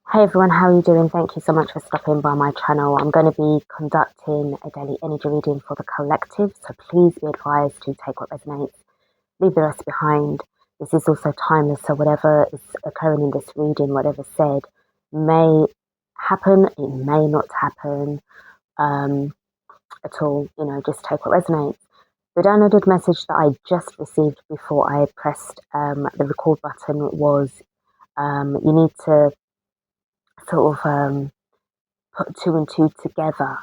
Hey everyone, how are you doing? Thank you so much for stopping by my channel. I'm going to be conducting a daily energy reading for the collective, so please be advised to take what resonates, leave the rest behind. This is also timeless, so whatever is occurring in this reading, whatever's said, may happen, it may not happen at all. Just take what resonates. The downloaded message that I just received before I pressed the record button was you need to sort of put two and two together,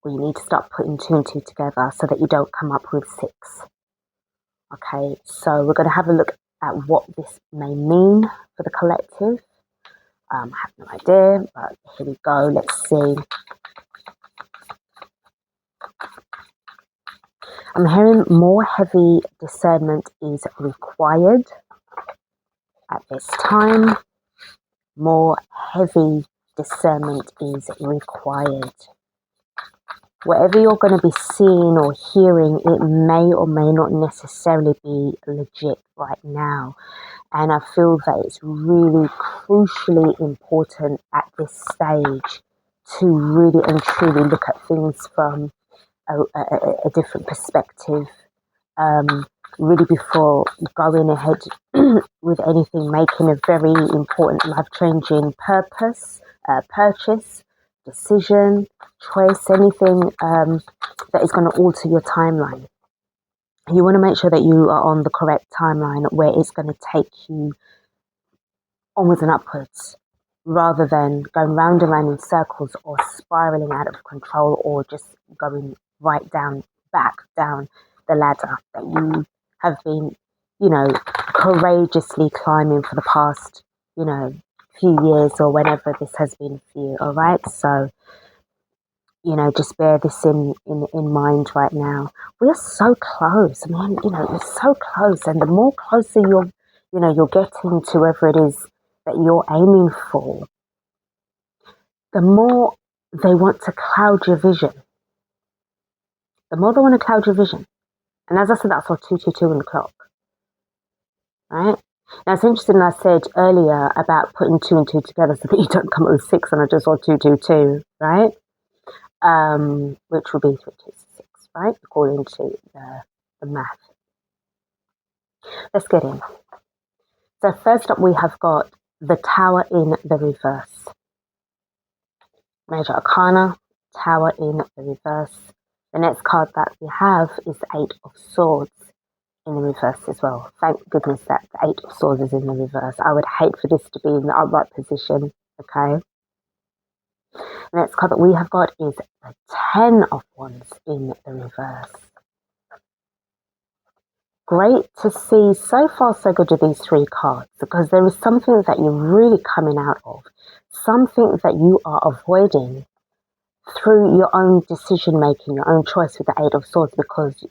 or you need to start putting two and two together so that you don't come up with six. Okay, so we're going to have a look at what this may mean for the collective. I have no idea, but here we go. Let's see. I'm hearing more heavy discernment is required at this time. More heavy discernment is required. Whatever you're going to be seeing or hearing, it may or may not necessarily be legit right now. And I feel that it's really crucially important at this stage to really and truly look at things from a different perspective, really before going ahead with anything, making a very important life-changing purchase, decision, choice, anything that is going to alter your timeline. You want to make sure that you are on the correct timeline where it's going to take you onwards and upwards, rather than going round and round in circles or spiraling out of control, or just going back down the ladder that you have been, courageously climbing for the past, few years, or whenever this has been for you. All right, so just bear this in mind right now. We're so close, man. You're so close, and the more closer you're getting to wherever it is that you're aiming for, the more they want to cloud your vision. The more they want to cloud your vision. And as I said, that's what 222 in the clock. Right? Now it's interesting, I said earlier about putting two and two together so that you don't come up with six, and I just saw 222, right? Which will be 326, right? According to the math. Let's get in. So first up, we have got the Tower in the reverse. Major Arcana, Tower in the reverse. The next card that we have is the Eight of Swords in the reverse as well. Thank goodness that the Eight of Swords is in the reverse. I would hate for this to be in the upright position, okay? The next card that we have got is the Ten of Wands in the reverse. Great to see. So far so good with these three cards, because there is something that you're really coming out of, something that you are avoiding through your own decision making, your own choice with the Eight of Swords, because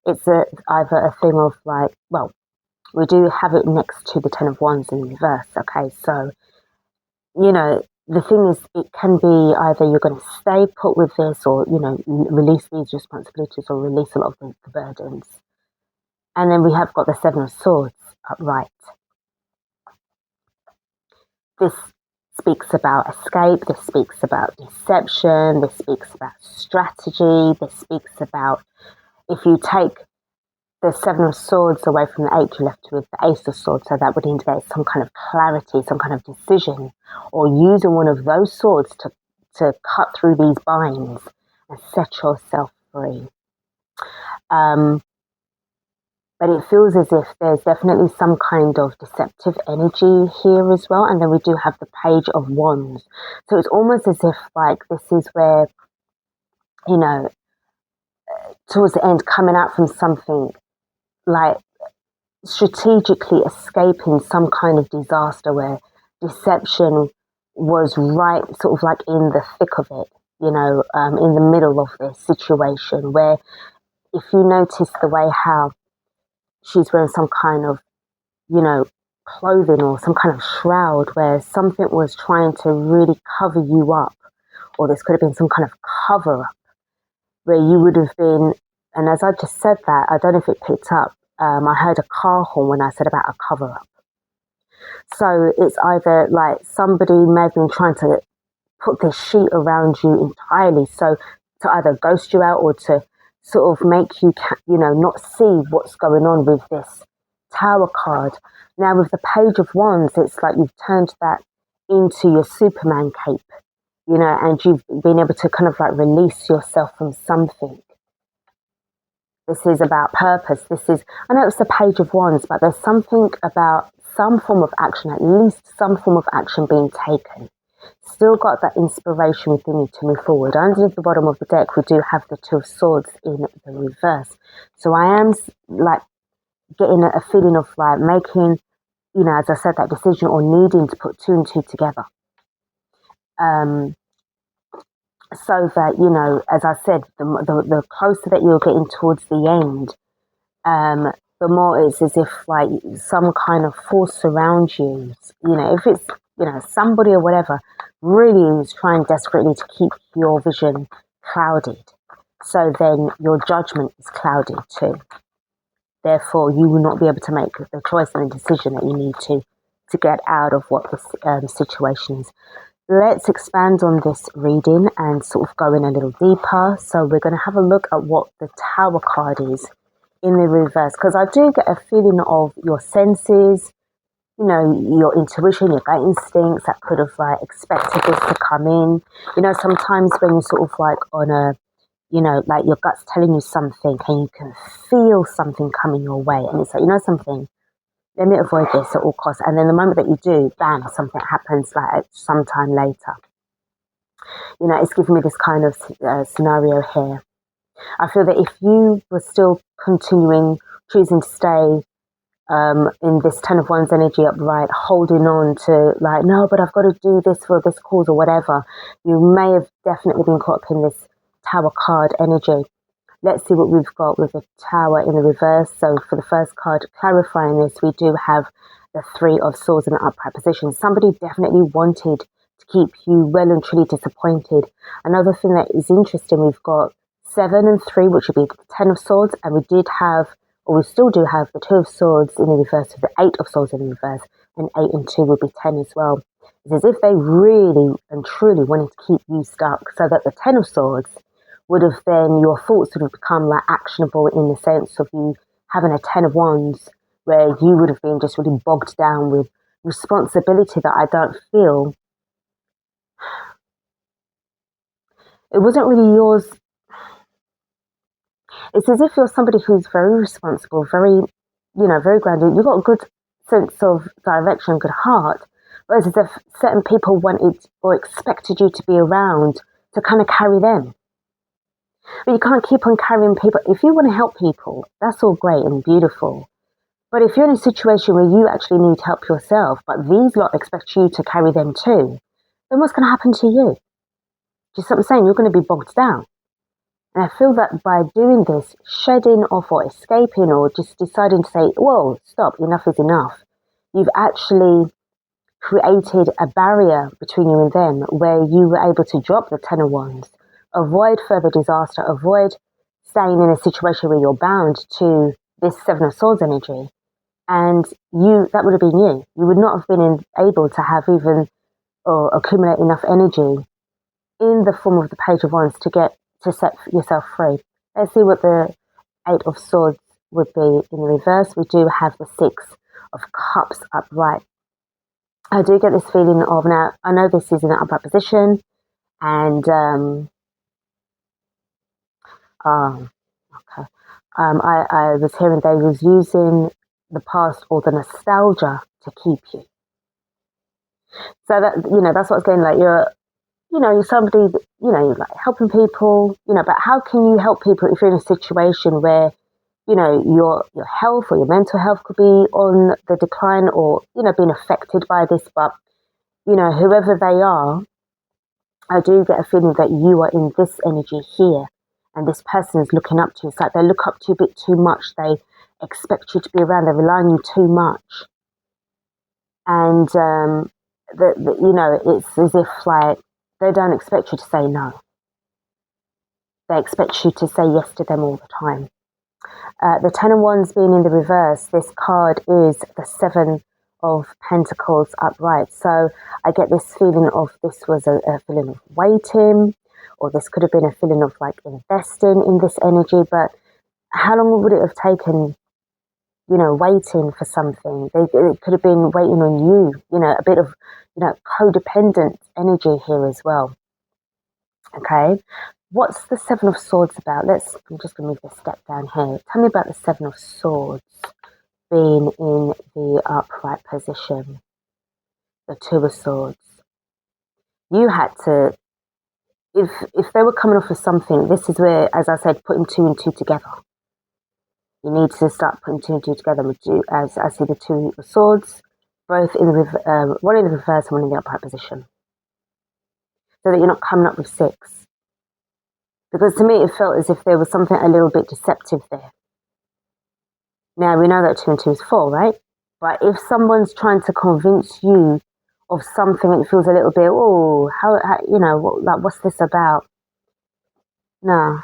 it's either a thing of like, well, we do have it next to the Ten of Wands in reverse. Okay, so the thing is, it can be either you're going to stay put with this, or release these responsibilities, or release a lot of the burdens. And then we have got the Seven of Swords upright. This speaks about escape, this speaks about deception, this speaks about strategy, this speaks about, if you take the Seven of Swords away from the Eight, you're left with the Ace of Swords, so that would indicate some kind of clarity, some kind of decision, or using one of those swords to cut through these binds and set yourself free. But it feels as if there's definitely some kind of deceptive energy here as well. And then we do have the Page of Wands. So it's almost as if like this is where, towards the end, coming out from something like strategically escaping some kind of disaster where deception was right sort of like in the thick of it, in the middle of this situation, where if you notice the way how she's wearing some kind of, clothing or some kind of shroud where something was trying to really cover you up, or this could have been some kind of cover up where you would have been, and as I just said that, I don't know if it picked up, I heard a car horn when I said about a cover up. So it's either like somebody may have been trying to put this sheet around you entirely, so to either ghost you out or to sort of make you, not see what's going on with this Tower card. Now with the Page of Wands, it's like you've turned that into your Superman cape, and you've been able to kind of like release yourself from something. This is about purpose. I know it's the Page of Wands, but there's something about some form of action, at least some form of action being taken. Still got that inspiration within you to move forward. Underneath the bottom of the deck, we do have the Two of Swords in the reverse. So I am like getting a feeling of like making, as I said, that decision or needing to put two and two together. So that, as I said, the closer that you're getting towards the end, the more it's as if like some kind of force surrounds you. If it's, somebody or whatever really is trying desperately to keep your vision clouded. So then your judgment is clouded too. Therefore, you will not be able to make the choice and the decision that you need to get out of what the situation is. Let's expand on this reading and sort of go in a little deeper. So we're going to have a look at what the Tower card is in the reverse, because I do get a feeling of your senses, your intuition, your gut instincts that could have like expected this to come in. Sometimes when you're sort of like on a, like your gut's telling you something and you can feel something coming your way, and it's like, something, let me avoid this at all costs. And then the moment that you do, bang, something happens like sometime later. It's giving me this kind of scenario here. I feel that if you were still choosing to stay in this Ten of Wands energy upright, holding on to like, no, but I've got to do this for this cause or whatever, you may have definitely been caught up in this Tower card energy. Let's see what we've got with the Tower in the reverse. So for the first card, clarifying this, we do have the Three of Swords in the upright position. Somebody definitely wanted to keep you well and truly disappointed. Another thing that is interesting, we've got 7 and 3, which would be the Ten of Swords, and we still do have the Two of Swords in the reverse with the 8 of Swords in the reverse, and 8 and 2 would be 10 as well. It's as if they really and truly wanted to keep you stuck, so that the Ten of Swords would have then, your thoughts would have become like actionable in the sense of you having a 10 of Wands where you would have been just really bogged down with responsibility that I don't feel, it wasn't really yours. It's as if you're somebody who's very responsible, very, very grounded. You've got a good sense of direction, good heart, but it's as if certain people wanted or expected you to be around to kind of carry them. But you can't keep on carrying people. If you want to help people, that's all great and beautiful. But if you're in a situation where you actually need help yourself, but these lot expect you to carry them too, then what's going to happen to you? Just what I'm saying, you're going to be bogged down. And I feel that by doing this, shedding off or escaping or just deciding to say, whoa, stop, enough is enough, you've actually created a barrier between you and them where you were able to drop the Ten of Wands, avoid further disaster, avoid staying in a situation where you're bound to this Seven of Swords energy. And that would have been you. You would not have been able to have even or accumulate enough energy in the form of the Page of Wands to set yourself free. Let's see what the 8 of Swords would be in the reverse. We do have the 6 of Cups upright. I do get this feeling of, now I know this is in an upright position, and I was hearing they was using the past or the nostalgia to keep you. So that, that's what's going, like you're somebody, you're like helping people, but how can you help people if you're in a situation where, your health or your mental health could be on the decline or, being affected by this, but, whoever they are, I do get a feeling that you are in this energy here and this person is looking up to you. It's like they look up to you a bit too much. They expect you to be around. They rely on you too much. And, it's as if like they don't expect you to say no. They expect you to say yes to them all the time. The Ten of Wands being in the reverse, this card is the 7 of Pentacles upright. So I get this feeling of this was a feeling of waiting, or this could have been a feeling of like investing in this energy. But how long would it have taken, you know, waiting for something? It could have been waiting on you, you know, a bit of, you know, codependent energy here as well. Okay. What's the Seven of Swords about? I'm just going to move this step down here. Tell me about the Seven of Swords being in the upright position. The Two of Swords. You had to, if they were coming off of something, this is where, as I said, putting two and two together. You need to start putting two and two together. As I see the Two of Swords, both in the one in the reverse and one in the upright position, so that you're not coming up with six. Because to me, it felt as if there was something a little bit deceptive there. Now we know that two and two is four, right? But if someone's trying to convince you of something, it feels a little bit, oh, how you know, what's this about? No.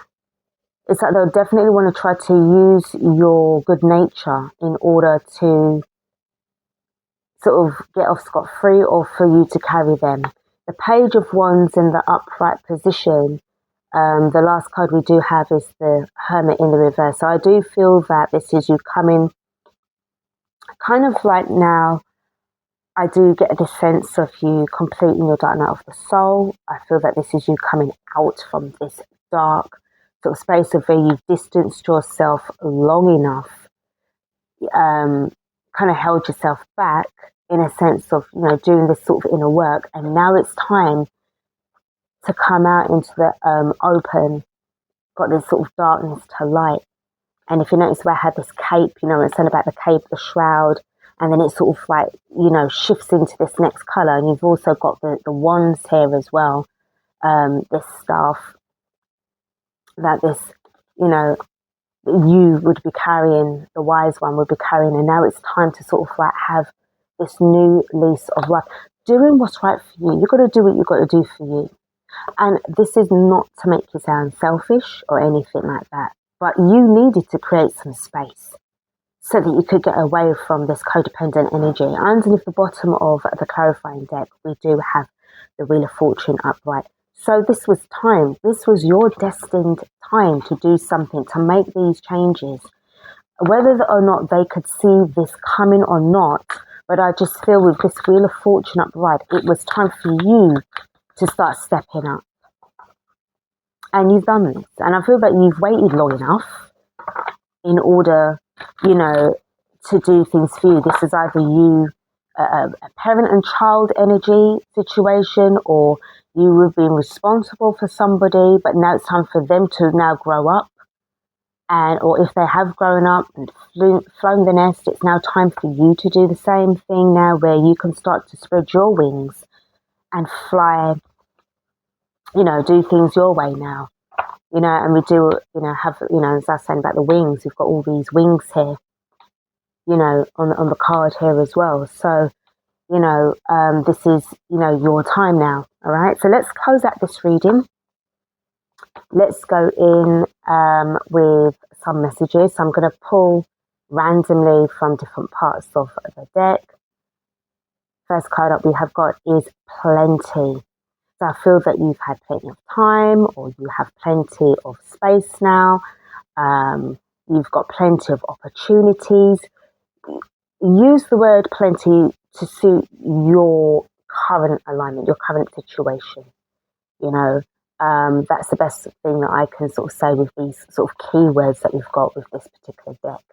It's like they'll definitely want to try to use your good nature in order to sort of get off scot-free, or for you to carry them. The Page of Wands in the upright position, the last card we do have is the Hermit in the reverse. So I do feel that this is you coming kind of like now. I do get this sense of you completing your dark night of the soul. I feel that this is you coming out from this dark sort of space of where you've distanced yourself long enough, kind of held yourself back in a sense of, you know, doing this sort of inner work. And now it's time to come out into the open, got this sort of darkness to light. And if you notice where I had this cape, you know, it's saying about the cape, the shroud, and then it sort of like, you know, shifts into this next colour. And you've also got the wands here as well, this staff that this, you know, you would be carrying, the wise one would be carrying. And now it's time to sort of like have this new lease of life. Doing what's right for you. You've got to do what you've got to do for you. And this is not to make you sound selfish or anything like that, but you needed to create some space so that you could get away from this codependent energy. Underneath the bottom of the clarifying deck, we do have the Wheel of Fortune upright. So this was time. This was your destined time to do something, to make these changes. Whether or not they could see this coming or not, but I just feel with this Wheel of Fortune upright, it was time for you to start stepping up. And you've done this. And I feel that you've waited long enough in order, you know, to do things for you. This is either you, a parent and child energy situation, or you have been responsible for somebody, but now it's time for them to now grow up. And, or if they have grown up and flown the nest, it's now time for you to do the same thing now, where you can start to spread your wings and fly, you know, do things your way now. You know, and we do, you know, have, you know, as I was saying about the wings, we've got all these wings here, you know, on the card here as well. So, you know, this is, you know, your time now. All right. So let's close out this reading. Let's go in with some messages. So I'm going to pull randomly from different parts of the deck. First card up we have got is Plenty. So I feel that you've had plenty of time, or you have plenty of space now. You've got plenty of opportunities. Use the word plenty to suit your current alignment, your current situation. You know, that's the best thing that I can sort of say with these sort of keywords that we've got with this particular deck.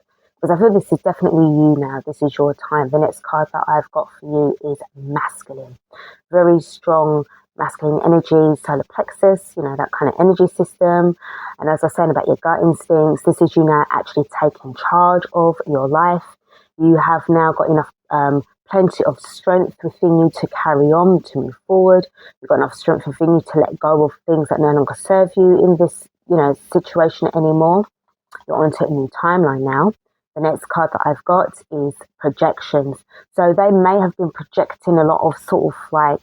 Because I feel this is definitely you now. This is your time. The next card that I've got for you is Masculine. Very strong masculine energy, solar plexus, you know, that kind of energy system. And as I was saying about your gut instincts, this is you now actually taking charge of your life. You have now got enough, plenty of strength within you to carry on, to move forward. You've got enough strength within you to let go of things that no longer serve you in this, you know, situation anymore. You're onto a new timeline now. The next card that I've got is Projections. So they may have been projecting a lot of sort of like,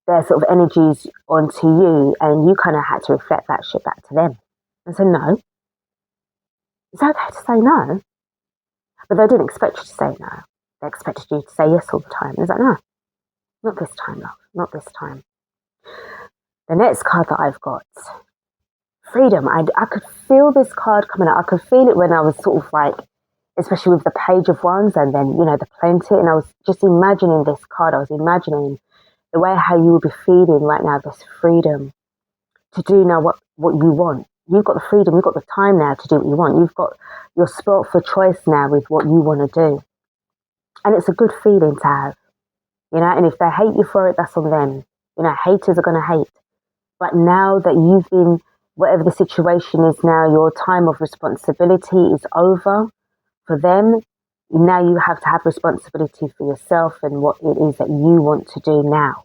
their sort of energies onto you, and you kind of had to reflect that shit back to them and say no. It's okay to say no, but they didn't expect you to say no. They expected you to say yes all the time. It's like, no, not this time, love, not this time. The next card that I've got, freedom. I could feel this card coming out. I could feel it when I was sort of like, especially with the Page of Wands and then, you know, the Plenty. And I was just imagining this card. I was imagining the way how you would be feeling right now, this freedom to do now what you want. You've got the freedom, you've got the time now to do what you want. You've got your spot for choice now with what you want to do. And it's a good feeling to have, you know, and if they hate you for it, that's on them. You know, haters are going to hate. But now that you've been, whatever the situation is now, your time of responsibility is over for them. Now you have to have responsibility for yourself and what it is that you want to do now.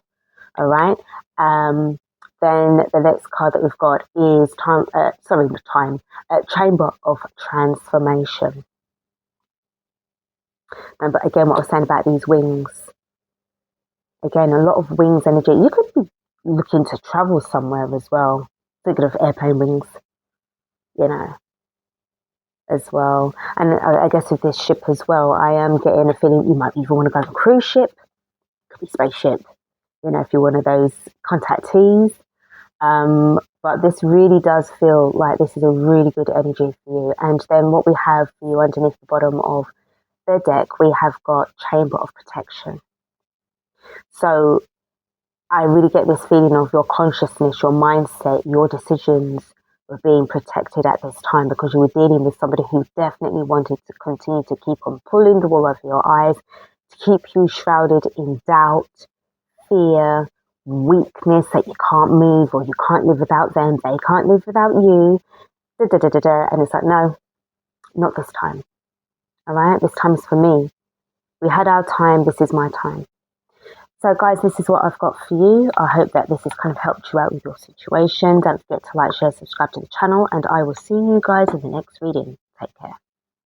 All right. Then the next card that we've got is Chamber of Transformation. But again, what I was saying about these wings. Again, a lot of wings energy. You could be looking to travel somewhere as well. Thinking of airplane wings, you know, as well. And I guess with this ship as well, I am getting a feeling you might even want to go on a cruise ship. Could be spaceship, you know, if you're one of those contactees. But this really does feel like this is a really good energy for you. And then what we have for you underneath the bottom of the deck, we have got Chamber of Protection. So I really get this feeling of your consciousness, your mindset, your decisions were being protected at this time because you were dealing with somebody who definitely wanted to continue to keep on pulling the wool over your eyes, to keep you shrouded in doubt, fear, weakness, that you can't move or you can't live without them, they can't live without you, and it's like, no, not this time. All right, this time's for me. We had our time, this is my time. So guys, this is what I've got for you. I hope that this has kind of helped you out with your situation. Don't forget to like, share, subscribe to the channel, and I will see you guys in the next reading. Take care.